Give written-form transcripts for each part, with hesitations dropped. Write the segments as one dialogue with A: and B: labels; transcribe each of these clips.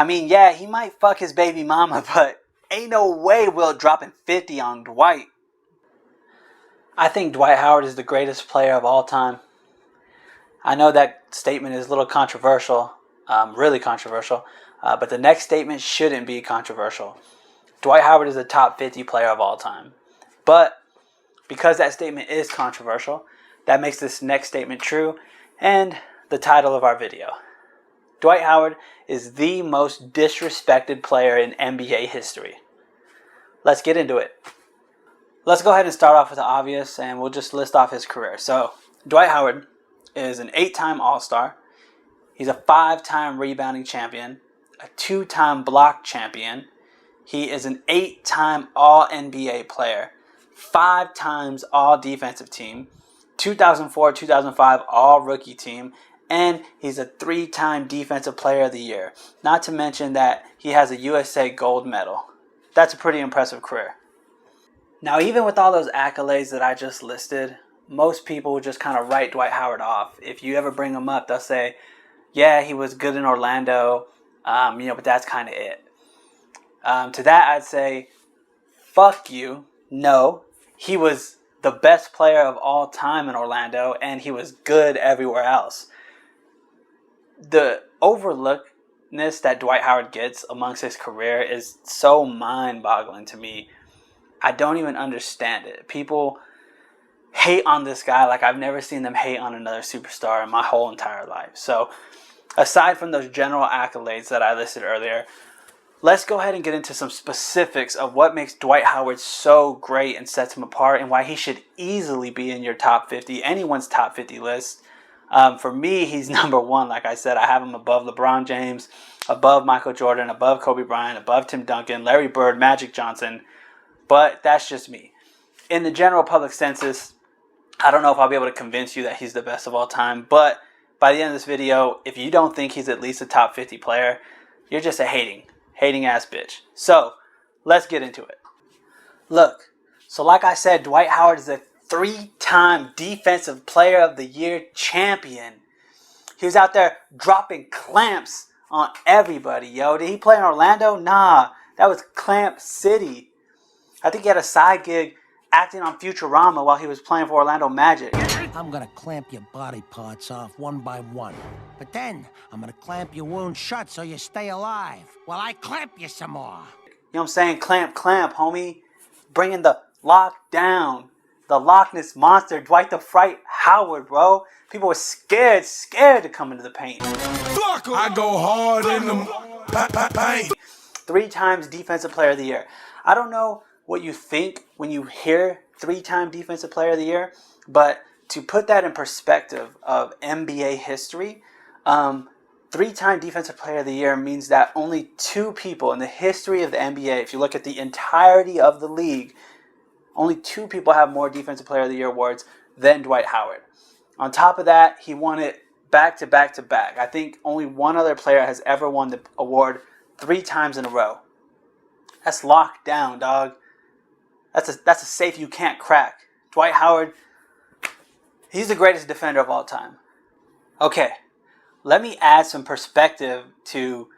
A: I mean, yeah, he might fuck his baby mama, but ain't no way Will dropping 50 on Dwight. I think Dwight Howard is the greatest player of all time. I know that statement is a little controversial, really controversial, but the next statement shouldn't be controversial. Dwight Howard is a top 50 player of all time. But because that statement is controversial, that makes this next statement true and the title of our video. Dwight Howard is the most disrespected player in NBA history. Let's get into it. Let's go ahead and start off with the obvious, and we'll just list off his career. So, Dwight Howard is an 8-time All-Star. He's a 5-time rebounding champion, a 2-time block champion. He is an 8-time All-NBA player, 5 times All-Defensive Team, 2004-2005 All-Rookie Team, and he's a 3-time Defensive Player of the Year. Not to mention that he has a USA Gold Medal. That's a pretty impressive career. Now, even with all those accolades that I just listed, most people would just kind of write Dwight Howard off. If you ever bring him up, they'll say, yeah, he was good in Orlando, but that's kind of it. To that, I'd say, fuck you. No, he was the best player of all time in Orlando, and he was good everywhere else. The overlookedness that Dwight Howard gets amongst his career is so mind-boggling to me. I don't even understand it. People hate on this guy like I've never seen them hate on another superstar in my whole entire life. So, aside from those general accolades that I listed earlier, let's go ahead and get into some specifics of what makes Dwight Howard so great and sets him apart, and why he should easily be in your top 50, anyone's top 50 list. For me, he's number 1. Like I said, I have him above LeBron James, above Michael Jordan, above Kobe Bryant, above Tim Duncan, Larry Bird, Magic Johnson. But that's just me. In the general public census, I don't know if I'll be able to convince you that he's the best of all time. But by the end of this video, if you don't think he's at least a top 50 player, you're just a hating ass bitch. So, let's get into it. Look, so like I said, Dwight Howard is a 3-time Defensive Player of the Year champion. He was out there dropping clamps on everybody, yo. Did he play in Orlando? Nah, that was Clamp City. I think he had a side gig acting on Futurama while he was playing for Orlando Magic.
B: I'm gonna clamp your body parts off one by one. But then, I'm gonna clamp your wound shut so you stay alive while I clamp you some more.
A: You know what I'm saying? Clamp, homie. Bringing the lockdown. The Loch Ness Monster, Dwight the Fright Howard, bro. People were scared to come into the paint.
C: I go hard in the paint.
A: 3 times Defensive Player of the Year. I don't know what you think when you hear 3-time Defensive Player of the Year, but to put that in perspective of NBA history, 3-time Defensive Player of the Year means that only 2 people in the history of the NBA, if you look at the entirety of the league, only 2 people have more Defensive Player of the Year awards than Dwight Howard. On top of that, he won it back to back to back. I think only one other player has ever won the award 3 times in a row. That's locked down, dog. That's a safe you can't crack. Dwight Howard, he's the greatest defender of all time. Okay, let me add some perspective to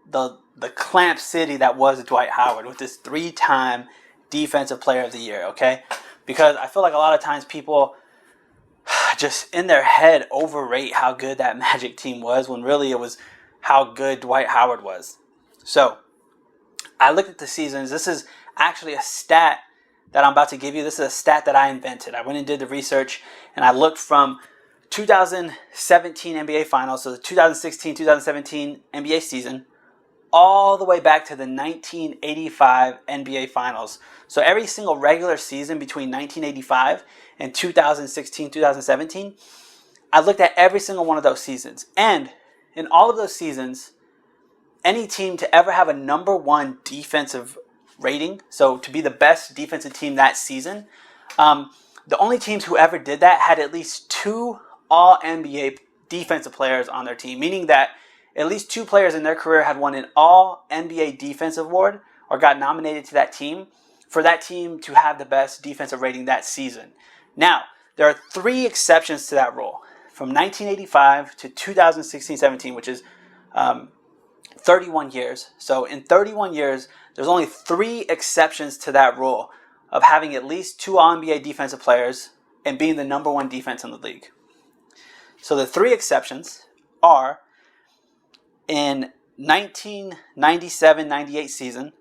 A: the Clamp City that was Dwight Howard with this 3-time Defensive Player of the Year, okay? Because I feel like a lot of times people just in their head overrate how good that Magic team was when really it was how good Dwight Howard was. So, I looked at the seasons. This is actually a stat that I'm about to give you. This is a stat that I invented. I went and did the research, and I looked from 2017 NBA Finals, so the 2016-2017 NBA season, all the way back to the 1985 NBA Finals. So every single regular season between 1985 and 2016-2017, I looked at every single one of those seasons. And in all of those seasons, any team to ever have a number 1 defensive rating, so to be the best defensive team that season, the only teams who ever did that had at least 2 All-NBA defensive players on their team, meaning that at least 2 players in their career had won an All-NBA defensive award or got nominated to that team for that team to have the best defensive rating that season. Now, there are 3 exceptions to that rule. From 1985 to 2016-17, which is 31 years. So in 31 years, there's only 3 exceptions to that rule of having at least 2 All-NBA defensive players and being the number 1 defense in the league. So the 3 exceptions are in 1997-98 season,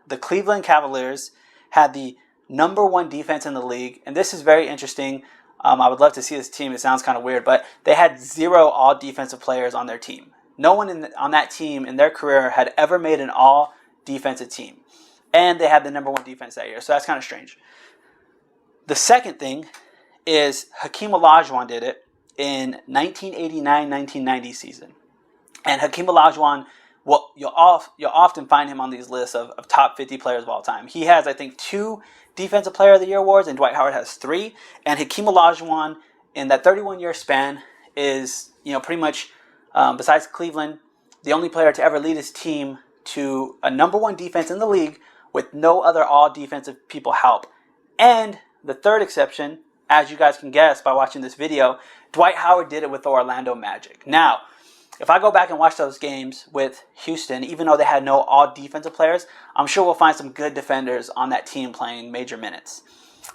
A: the Cleveland Cavaliers had the number 1 defense in the league, and this is very interesting. I would love to see this team. It sounds kind of weird, but they had 0 all-defensive players on their team. No one on that team in their career had ever made an all-defensive team, and they had the number 1 defense that year, so that's kind of strange. The second thing is Hakeem Olajuwon did it in 1989-1990 season. And Hakeem Olajuwon, well, you'll often find him on these lists of top 50 players of all time. He has, I think, 2 Defensive Player of the Year awards, and Dwight Howard has 3. And Hakeem Olajuwon, in that 31-year span, is, pretty much, besides Cleveland, the only player to ever lead his team to a number 1 defense in the league with no other all-defensive people help. And the third exception, as you guys can guess by watching this video, Dwight Howard did it with the Orlando Magic. Now, if I go back and watch those games with Houston, even though they had no all-defensive players, I'm sure we'll find some good defenders on that team playing major minutes.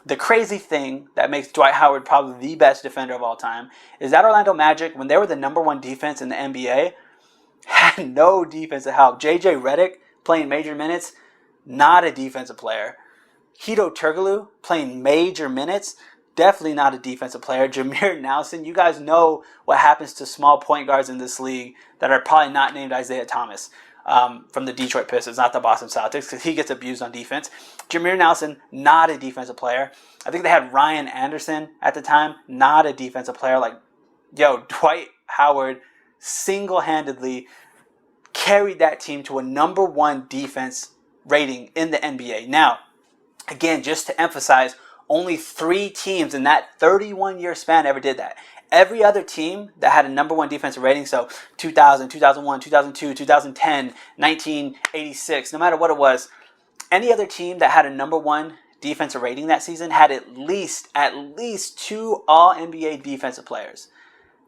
A: The crazy thing that makes Dwight Howard probably the best defender of all time is that Orlando Magic, when they were the number 1 defense in the NBA, had no defensive help. J.J. Redick playing major minutes, not a defensive player. Hedo Turkoglu playing major minutes, definitely not a defensive player. Jameer Nelson, you guys know what happens to small point guards in this league that are probably not named Isaiah Thomas from the Detroit Pistons, not the Boston Celtics, because he gets abused on defense. Jameer Nelson, not a defensive player. I think they had Ryan Anderson at the time, not a defensive player. Dwight Howard single-handedly carried that team to a number 1 defense rating in the NBA. Now, again, just to emphasize, only 3 teams in that 31-year span ever did that. Every other team that had a number 1 defensive rating, so 2000, 2001, 2002, 2010, 1986, no matter what it was, any other team that had a number 1 defensive rating that season had at least 2 All-NBA defensive players.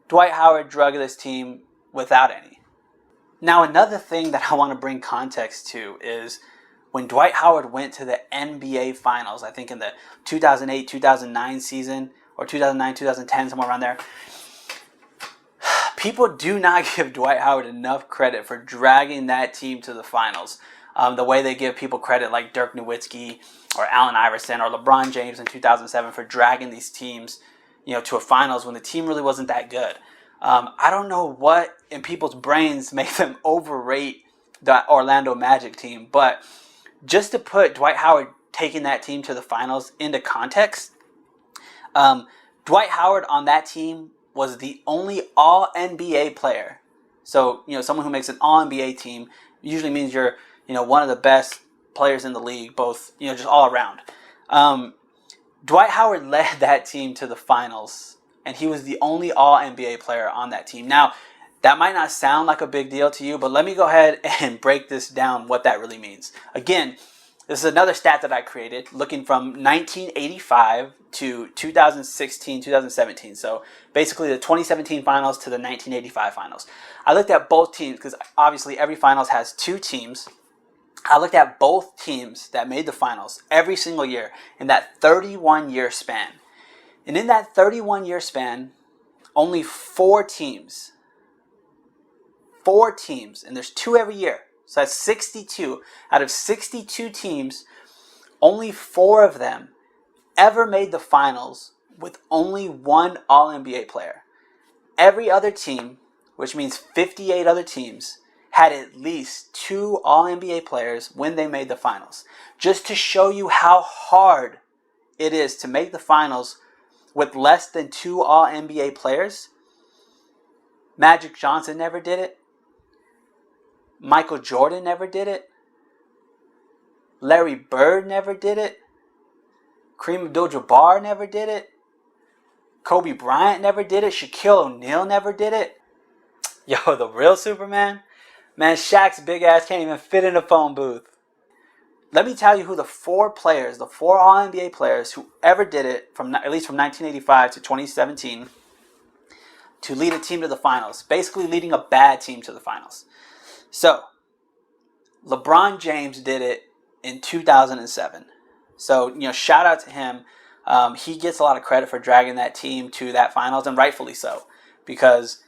A: Dwight Howard drug this team without any. Now, another thing that I want to bring context to is when Dwight Howard went to the NBA Finals, I think in the 2008-2009 season, or 2009-2010, somewhere around there, people do not give Dwight Howard enough credit for dragging that team to the finals. The way they give people credit like Dirk Nowitzki or Allen Iverson or LeBron James in 2007 for dragging these teams, to a finals when the team really wasn't that good. I don't know what in people's brains make them overrate the Orlando Magic team, but just to put Dwight Howard taking that team to the finals into context, Dwight Howard on that team was the only All-NBA player. So, someone who makes an All-NBA team usually means you're, one of the best players in the league, both, just all around. Dwight Howard led that team to the finals, and he was the only All-NBA player on that team. Now, that might not sound like a big deal to you, but let me go ahead and break this down, what that really means. Again, this is another stat that I created, looking from 1985 to 2016, 2017. So basically the 2017 finals to the 1985 finals. I looked at both teams because obviously every finals has 2 teams. I looked at both teams that made the finals every single year in that 31-year span. And in that 31-year span, only 4 teams, and there's 2 every year. So that's 62. Out of 62 teams, only 4 of them ever made the finals with only 1 All-NBA player. Every other team, which means 58 other teams, had at least 2 All-NBA players when they made the finals. Just to show you how hard it is to make the finals with less than 2 All-NBA players, Magic Johnson never did it. Michael Jordan never did it. Larry Bird never did it. Kareem Abdul-Jabbar never did it. Kobe Bryant never did it. Shaquille O'Neal never did it. Yo, the real Superman? Man, Shaq's big ass can't even fit in a phone booth. Let me tell you who the 4 players, the 4 All-NBA players who ever did it, at least from 1985 to 2017, to lead a team to the finals. Basically leading a bad team to the finals. So, LeBron James did it in 2007. So, shout out to him. He gets a lot of credit for dragging that team to that finals, and rightfully so, because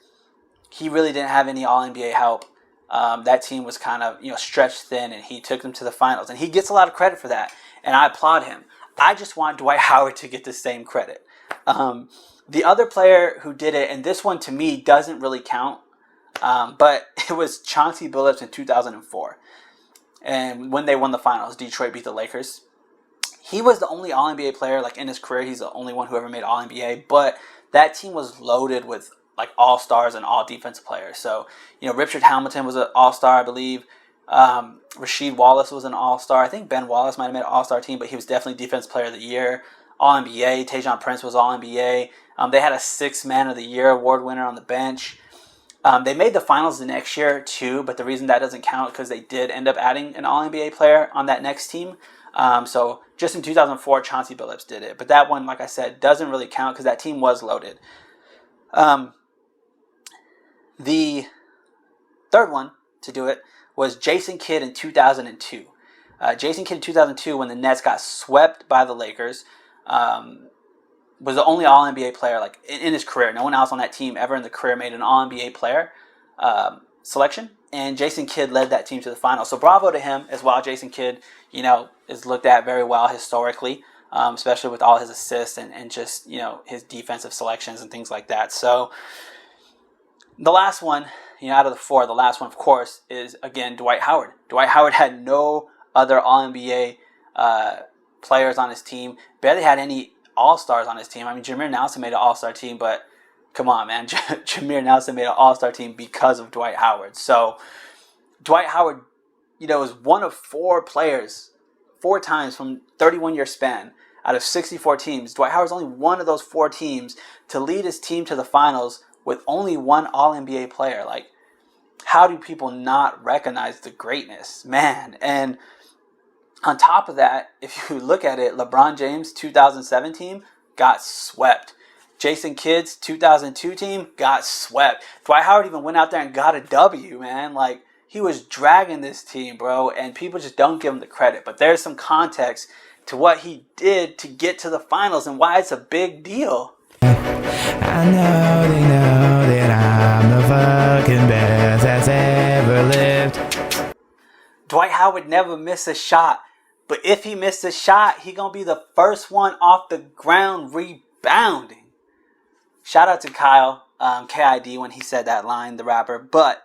A: he really didn't have any All-NBA help. That team was kind of stretched thin, and he took them to the finals, and he gets a lot of credit for that, and I applaud him. I just want Dwight Howard to get the same credit. The other player who did it, and this one to me doesn't really count, but it was Chauncey Billups in 2004. And when they won the finals, Detroit beat the Lakers. He was the only All-NBA player, in his career. He's the only one who ever made All-NBA. But that team was loaded with, all-stars and all-defensive players. So, Richard Hamilton was an all-star, I believe. Rasheed Wallace was an all-star. I think Ben Wallace might have made an all-star team, but he was definitely Defensive Player of the Year. All-NBA. Tajon Prince was All-NBA. They had a 6th Man of the Year award winner on the bench. They made the finals the next year too, but the reason that doesn't count is because they did end up adding an All-NBA player on that next team. So just in 2004, Chauncey Billups did it. But that one, like I said, doesn't really count because that team was loaded. The third one to do it was Jason Kidd in 2002. Jason Kidd in 2002, when the Nets got swept by the Lakers, was the only All-NBA player in his career. No one else on that team ever in the career made an All-NBA player selection, and Jason Kidd led that team to the finals. So bravo to him as well. Jason Kidd, is looked at very well historically, especially with all his assists and just his defensive selections and things like that. So the last one, out of the four, the last one, of course, is again Dwight Howard. Dwight Howard had no other All-NBA players on his team. Barely had any All-Stars on his team. I mean, Jameer Nelson made an All-Star team, but come on, man. Jameer Nelson made an All-Star team because of Dwight Howard. So Dwight Howard, is one of 4 players, 4 times from 31-year span out of 64 teams. Dwight Howard's only one of those 4 teams to lead his team to the finals with only one All-NBA player. How do people not recognize the greatness, man? And on top of that, if you look at it, LeBron James' 2007 team got swept. Jason Kidd's 2002 team got swept. Dwight Howard even went out there and got a W, man. He was dragging this team, bro, and people just don't give him the credit. But there's some context to what he did to get to the finals and why it's a big deal.
D: I know they know that I'm the fucking best that's ever lived.
A: Dwight Howard never missed a shot. But if he missed a shot, he gonna be the first one off the ground rebounding. Shout out to Kyle, KID, when he said that line, the rapper. But,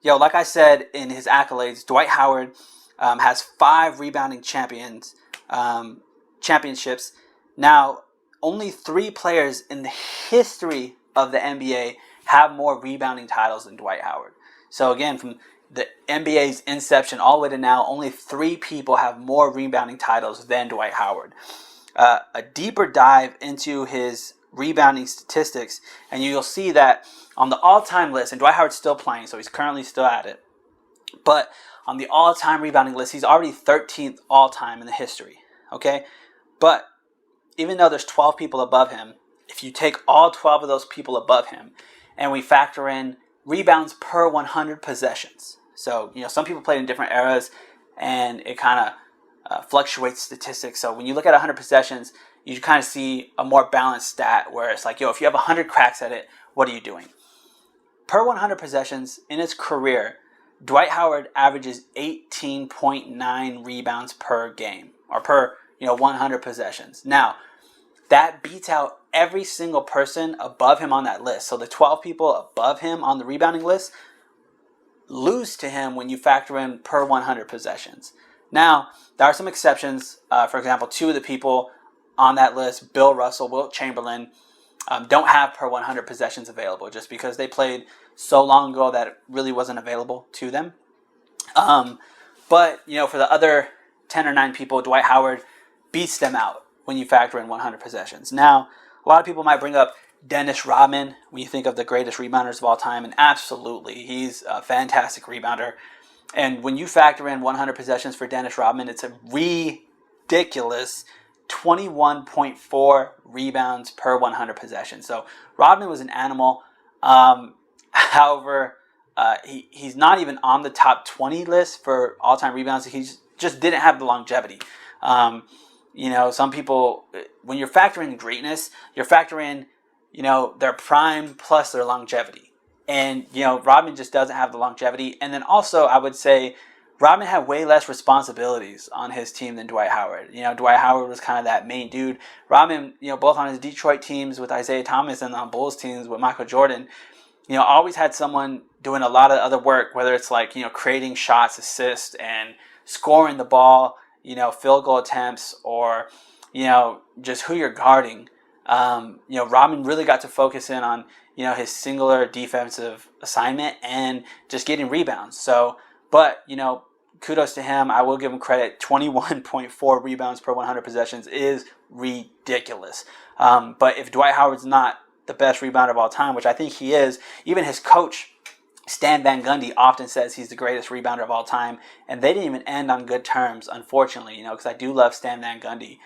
A: like I said in his accolades, Dwight Howard has 5 rebounding championships. Now, only 3 players in the history of the NBA have more rebounding titles than Dwight Howard. So again, from the NBA's inception all the way to now, only 3 people have more rebounding titles than Dwight Howard. A deeper dive into his rebounding statistics, and you'll see that on the all-time list, and Dwight Howard's still playing, so he's currently still at it, but on the all-time rebounding list, he's already 13th all-time in the history, okay? But even though there's 12 people above him, if you take all 12 of those people above him, and we factor in rebounds per 100 possessions, so, some people played in different eras, and it kind of fluctuates statistics. So when you look at 100 possessions, you kind of see a more balanced stat where it's if you have 100 cracks at it, what are you doing? Per 100 possessions in his career, Dwight Howard averages 18.9 rebounds per game, or per 100 possessions. Now, that beats out every single person above him on that list. So the 12 people above him on the rebounding list lose to him when you factor in per 100 possessions. Now, there are some exceptions. For example, 2 of the people on that list, Bill Russell, Wilt Chamberlain, don't have per 100 possessions available just because they played so long ago that it really wasn't available to them. But, for the other 10 or 9 people, Dwight Howard beats them out when you factor in 100 possessions. Now, a lot of people might bring up Dennis Rodman when you think of the greatest rebounders of all time, and absolutely, he's a fantastic rebounder. And when you factor in 100 possessions for Dennis Rodman, it's a ridiculous 21.4 rebounds per 100 possessions. So Rodman was an animal. However, He's not even on the top 20 list for all-time rebounds. He just didn't have the longevity. Some people, when you're factoring greatness, you're factoring, their prime plus their longevity. And, Rodman just doesn't have the longevity. And then also, I would say, Rodman had way less responsibilities on his team than Dwight Howard. Dwight Howard was kind of that main dude. Rodman, both on his Detroit teams with Isaiah Thomas and on Bulls teams with Michael Jordan, always had someone doing a lot of other work, whether it's like, creating shots, assists, and scoring the ball, field goal attempts, or, just who you're guarding. Rodman really got to focus in on, his singular defensive assignment and just getting rebounds. So, but, kudos to him. I will give him credit. 21.4 rebounds per 100 possessions is ridiculous. But if Dwight Howard's not the best rebounder of all time, which I think he is, even his coach, Stan Van Gundy, often says he's the greatest rebounder of all time. And they didn't even end on good terms, unfortunately, because I do love Stan Van Gundy.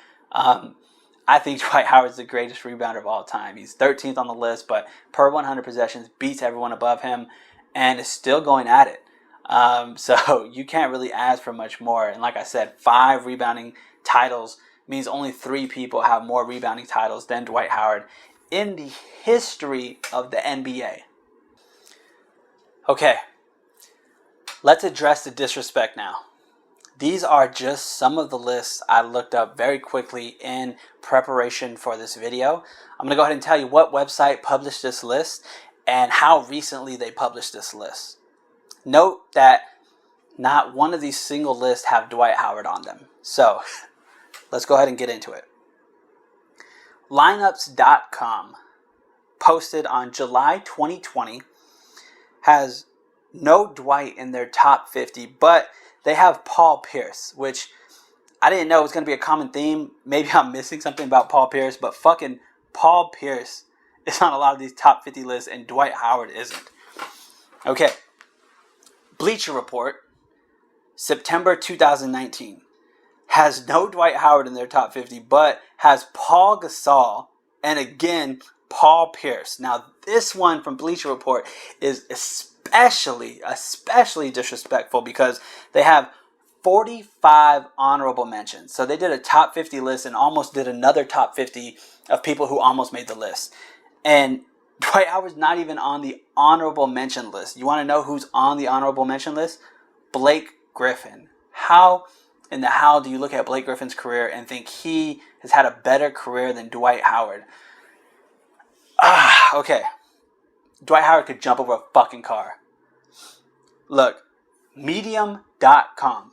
A: I think Dwight Howard's the greatest rebounder of all time. He's 13th on the list, but per 100 possessions, beats everyone above him, and is still going at it. So you can't really ask for much more. And like I said, 5 rebounding titles means only 3 people have more rebounding titles than Dwight Howard in the history of the NBA. Okay, let's address the disrespect now. These are just some of the lists I looked up very quickly in preparation for this video. I'm going to go ahead and tell you what website published this list and how recently they published this list. Note that not one of these single lists have Dwight Howard on them. So let's go ahead and get into it. Lineups.com posted on July 2020 has no Dwight in their top 50, but they have Paul Pierce, which I didn't know was going to be a common theme. Maybe I'm missing something about Paul Pierce, but fucking Paul Pierce is on a lot of these top 50 lists and Dwight Howard isn't. Okay. Bleacher Report, September 2019, has no Dwight Howard in their top 50, but has Paul Gasol and again Paul Pierce. Now this one from Bleacher Report is especially disrespectful because they have 45 honorable mentions. So they did a top 50 list and almost did another top 50 of people who almost made the list. And Dwight Howard's not even on the honorable mention list. You want to know who's on the honorable mention list? Blake Griffin. How in the hell do you look at Blake Griffin's career and think he has had a better career than Dwight Howard? Okay. Dwight Howard could jump over a fucking car. Look, Medium.com.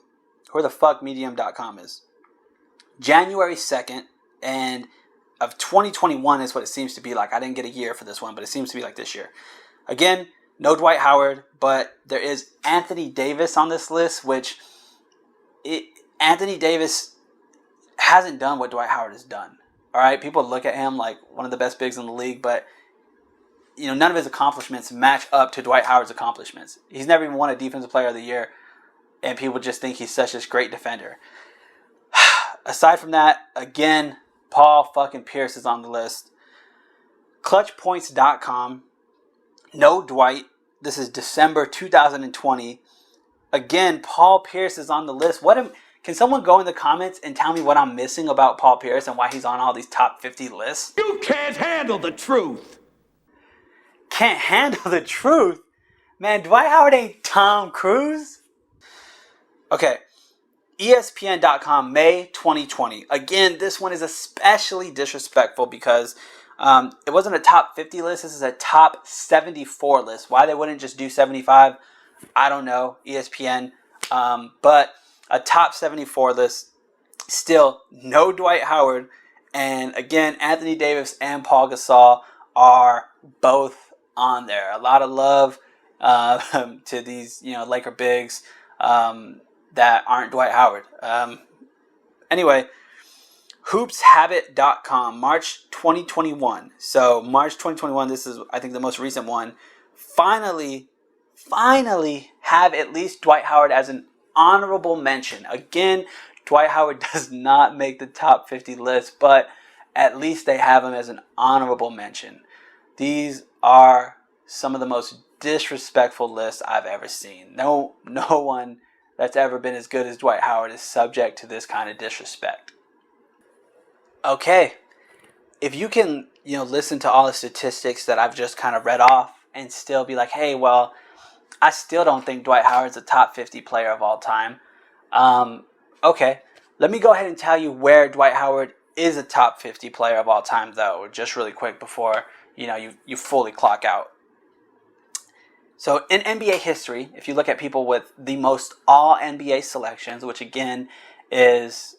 A: Where the fuck Medium.com is? January 2nd and of 2021 is what it seems to be like. I didn't get a year for this one, but it seems to be like this year. Again, no Dwight Howard, but there is Anthony Davis on this list, which Anthony Davis hasn't done what Dwight Howard has done. All right, people look at him like one of the best bigs in the league, but none of his accomplishments match up to Dwight Howard's accomplishments. He's never even won a Defensive Player of the Year, and people just think he's such a great defender. Aside from that, again, Paul fucking Pierce is on the list. ClutchPoints.com. No Dwight. This is December 2020. Again, Paul Pierce is on the list. Can someone go in the comments and tell me what I'm missing about Paul Pierce and why he's on all these top 50 lists?
C: You can't handle the truth.
A: Can't handle the truth? Man, Dwight Howard ain't Tom Cruise. Okay. ESPN.com, May 2020. Again, this one is especially disrespectful because it wasn't a top 50 list. This is a top 74 list. Why they wouldn't just do 75, I don't know, ESPN. But a top 74 list, still no Dwight Howard. And again, Anthony Davis and Paul Gasol are both on there. A lot of love to these, Laker bigs. That aren't Dwight Howard. Anyway, hoopshabit.com, March 2021. So March 2021, this is, I think, the most recent one. Finally have at least Dwight Howard as an honorable mention. Again, Dwight Howard does not make the top 50 list, but at least they have him as an honorable mention. These are some of the most disrespectful list I've ever seen. No one that's ever been as good as Dwight Howard is subject to this kind of disrespect. Okay, if you can, listen to all the statistics that I've just kind of read off and still be like, hey, well, I still don't think Dwight Howard's a top 50 player of all time. Okay, let me go ahead and tell you where Dwight Howard is a top 50 player of all time, though, just really quick before you fully clock out. So in NBA history, if you look at people with the most all NBA selections, which again is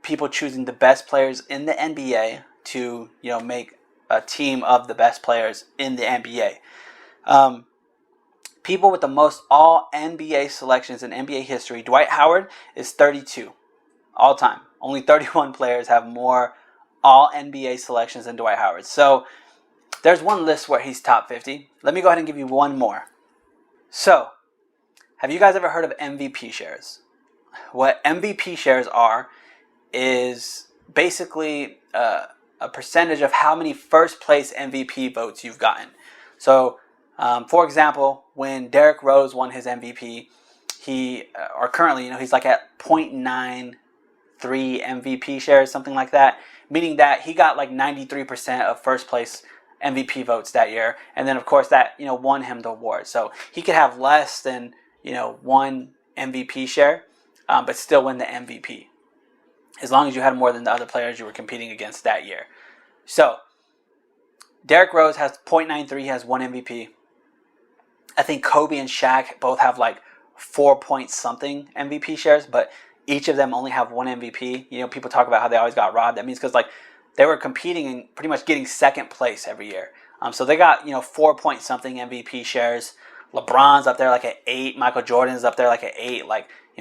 A: people choosing the best players in the NBA to make a team of the best players in the NBA. People with the most all NBA selections in NBA history, Dwight Howard is 32 all time. Only 31 players have more all NBA selections than Dwight Howard. So there's one list where he's top 50. Let me go ahead and give you one more. So, have you guys ever heard of MVP shares? What MVP shares are is basically a percentage of how many first place MVP votes you've gotten. So, for example, when Derrick Rose won his MVP, currently, he's like at 0.93 MVP shares, something like that, meaning that he got like 93% of first place MVP votes that year, and then of course that won him the award. So he could have less than one MVP share, but still win the MVP, as long as you had more than the other players you were competing against that year. So Derrick Rose has 0.93, he has one MVP. I think Kobe and Shaq both have like 4 point something MVP shares, but each of them only have one MVP. People talk about how they always got robbed. That means because they were competing and pretty much getting second place every year. So they got 4 point something MVP shares. LeBron's up there like at 8. Michael Jordan's up there like at 8.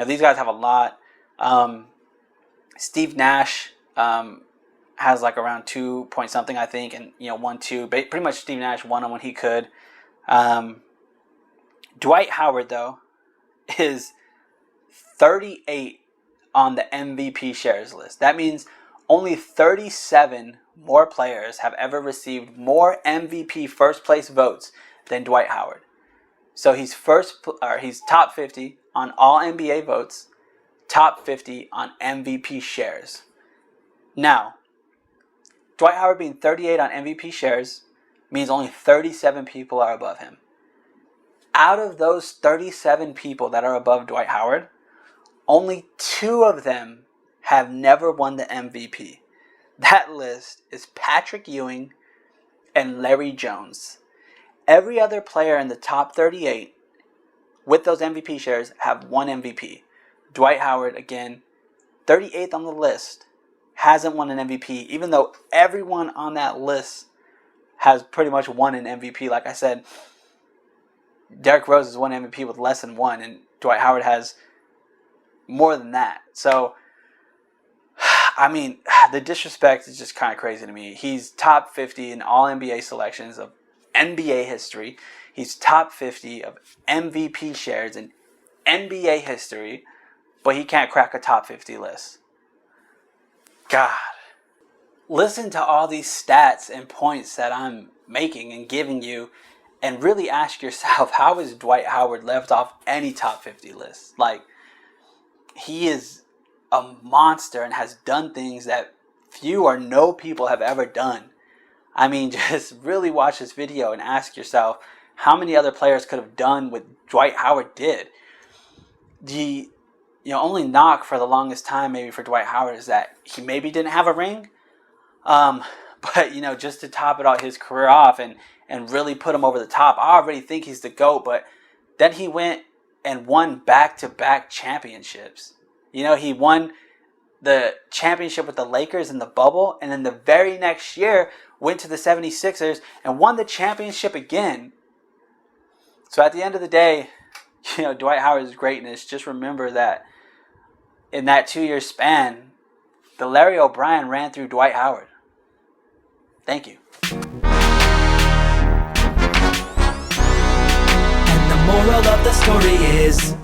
A: These guys have a lot. Steve Nash has like around 2 point something, I think, and 1, 2. Pretty much Steve Nash won them when he could. Dwight Howard, though, is 38 on the MVP shares list. That means only 37 more players have ever received more MVP first place votes than Dwight Howard. So he's top 50 on all NBA votes, top 50 on MVP shares. Now, Dwight Howard being 38 on MVP shares means only 37 people are above him. Out of those 37 people that are above Dwight Howard, only 2 of them have never won the MVP. That list is Patrick Ewing and Larry Jones. Every other player in the top 38 with those MVP shares have one MVP. Dwight Howard, again, 38th on the list, hasn't won an MVP, even though everyone on that list has pretty much won an MVP. Like I said, Derrick Rose has won MVP with less than one, and Dwight Howard has more than that. So, I mean, the disrespect is just kind of crazy to me. He's top 50 in all NBA selections of NBA history. He's top 50 of MVP shares in NBA history, but he can't crack a top 50 list. God. Listen to all these stats and points that I'm making and giving you, and really ask yourself, how is Dwight Howard left off any top 50 list? Like, he is a monster and has done things that few or no people have ever done. I mean, just really watch this video and ask yourself how many other players could have done what Dwight Howard did. The only knock for the longest time maybe for Dwight Howard is that he maybe didn't have a ring. But just to top it all his career off and really put him over the top, I already think he's the GOAT, but then he went and won back-to-back championships. He won the championship with the Lakers in the bubble, and then the very next year went to the 76ers and won the championship again. So at the end of the day, Dwight Howard's greatness, just remember that in that 2-year span, the Larry O'Brien ran through Dwight Howard. Thank you.
E: And the moral of the story is,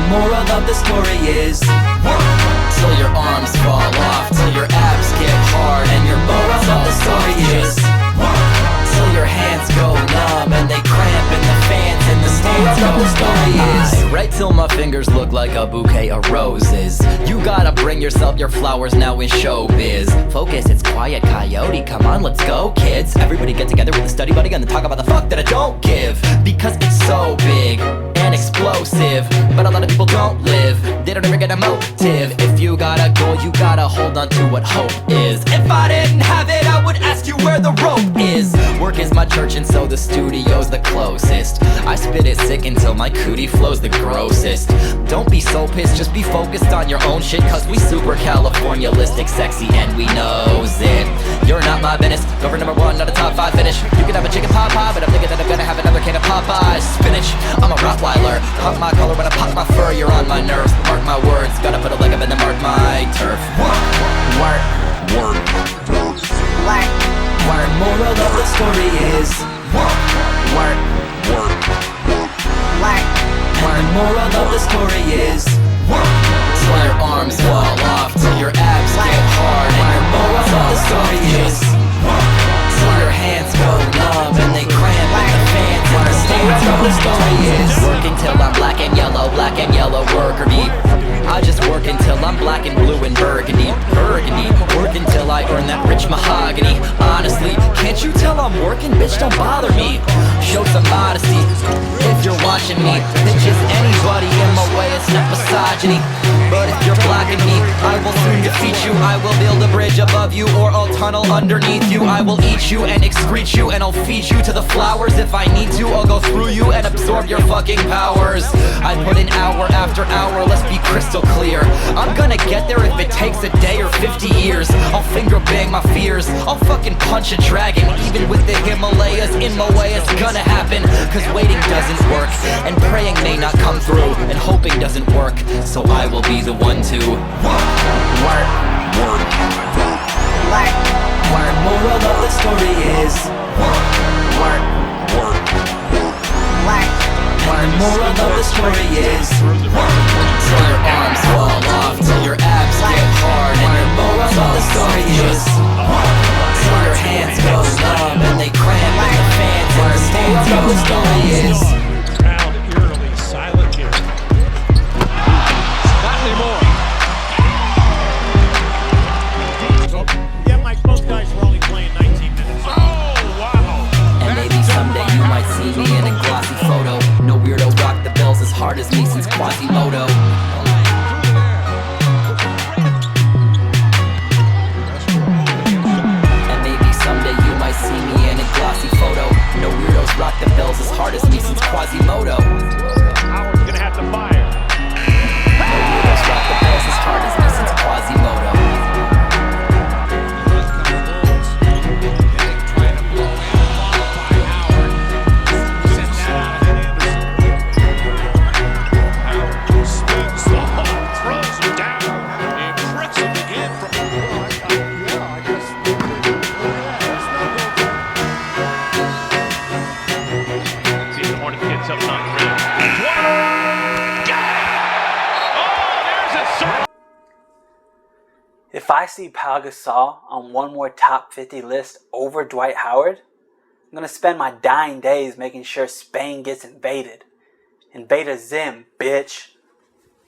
E: moral of the story is, work till your arms fall off, till your abs get hard. And your moral of the story is, hands go numb and they cramp and the fans in the stands know the story is. Right till my fingers look like a bouquet of roses. You gotta bring yourself your flowers now in showbiz. Focus, it's quiet, coyote, come on, let's go, kids. Everybody get together with a study buddy and then talk about the fuck that I don't give. Because it's so big and explosive, but a lot of people don't live. They don't ever get a motive. If you got a goal, you gotta hold on to what hope is. If I didn't have it, I would ask you where the rope is. Work is my church and so the studio's the closest. I spit it sick until my cootie flows the grossest. Don't be so pissed, just be focused on your own shit, cause we super Californialistic, sexy, and we knows it. You're not my business, go for number one, not a top 5 finish. You can have a chicken pot pie, but I'm thinking that I'm gonna have another can of Popeyes spinach. I'm a Rottweiler, pop my collar when I pop my fur, you're on my nerves. Mark my words, gotta put a leg up and then mark my turf. Work, work, work, work. Moral of the story is work, work, work, work. And the moral of the story is work till your arms fall off, till your abs get hard. And the moral of the story is work till your hands go numb and they cramp and the fans in the stands know the story is working till I'm black and yellow worker bee. I just work until I'm black and blue and burgundy. Work until I earn that rich mahogany. Honestly, can't you tell I'm working? Bitch, don't bother me. Show some modesty if you're watching me. Bitches, anybody in my way, it's not misogyny. But if you're blocking me, I will soon defeat you. I will build a bridge above you or I'll tunnel underneath you. I will eat you and excrete you and I'll feed you to the flowers. If I need to, I'll go through you and absorb your fucking powers. I put in hour after hour, let's be crystal clear. I'm gonna get there if it takes a day or 50 years. I'll finger bang my fears, I'll fucking punch a dragon. Even with the Himalayas in my way, it's gonna happen. Cause waiting doesn't work, and praying may not come through, and hoping doesn't work. So I will be the one to work, work, work, work, work. Moral of the story is work, work, work, work, work. Moral of the story is work till your arms fall off, till your abs get hard. And the moral of the story is work till your hands go numb and they cramp and the fans in the stands know the story is.
F: Crowd eerily silent here. Not anymore. Yeah, Mike, both guys were only playing 19 minutes. Oh, wow.
E: And maybe someday you might see me in a glossy photo. No weirdo rock the bells as hard as me since Quasimodo. And maybe someday you might see me in a glossy photo. No weirdos rock the bells as hard as me since Quasimodo.
F: Howard's gonna have to fire.
E: No weirdos rock the bells as hard as me since Quasimodo.
A: If I see Pau Gasol on one more top 50 list over Dwight Howard, I'm going to spend my dying days making sure Spain gets invaded. Invade a Zim, bitch.